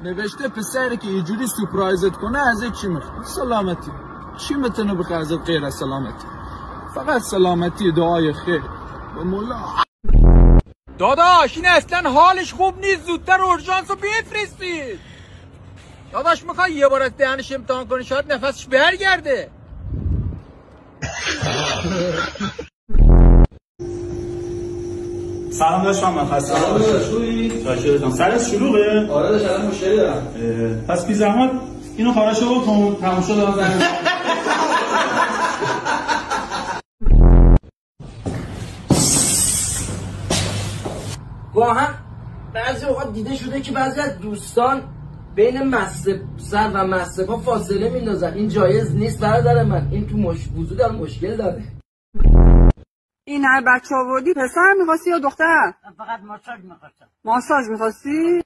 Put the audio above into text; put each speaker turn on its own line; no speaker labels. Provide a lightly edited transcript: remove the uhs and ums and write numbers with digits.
نوشته پسری که اینجوری سپرایزت کنه ازت چی میخواد؟ سلامتی. چی میتونه بخواد ازت غیر از سلامتی؟ فقط سلامتی، دعای خیر و مولا.
داداش این اصلا حالش خوب نیست، زودتر اورژانس رو بفرستید. داداش میخوای یه بار از دهنش امتحان کنی شاید نفسش برگرده.
سلام داشتم من خسته نباشید. سرت شلوغه؟
آره داشت الان مشکلی دارم.
پس بی زحمت اینو خارشو بکن تموم شد.
واقعا بعضی اوقات دیده شده که بعضی از دوستان بین مصرف سر و مصرف ها فاصله میندازن. این جایز نیست برادر من. این تو وجود هم مشکل داره.
این هر بچه آوردی پسر میخواستی یا دختر؟
فقط ماساژ میخواستم.
ماساژ میخواستی؟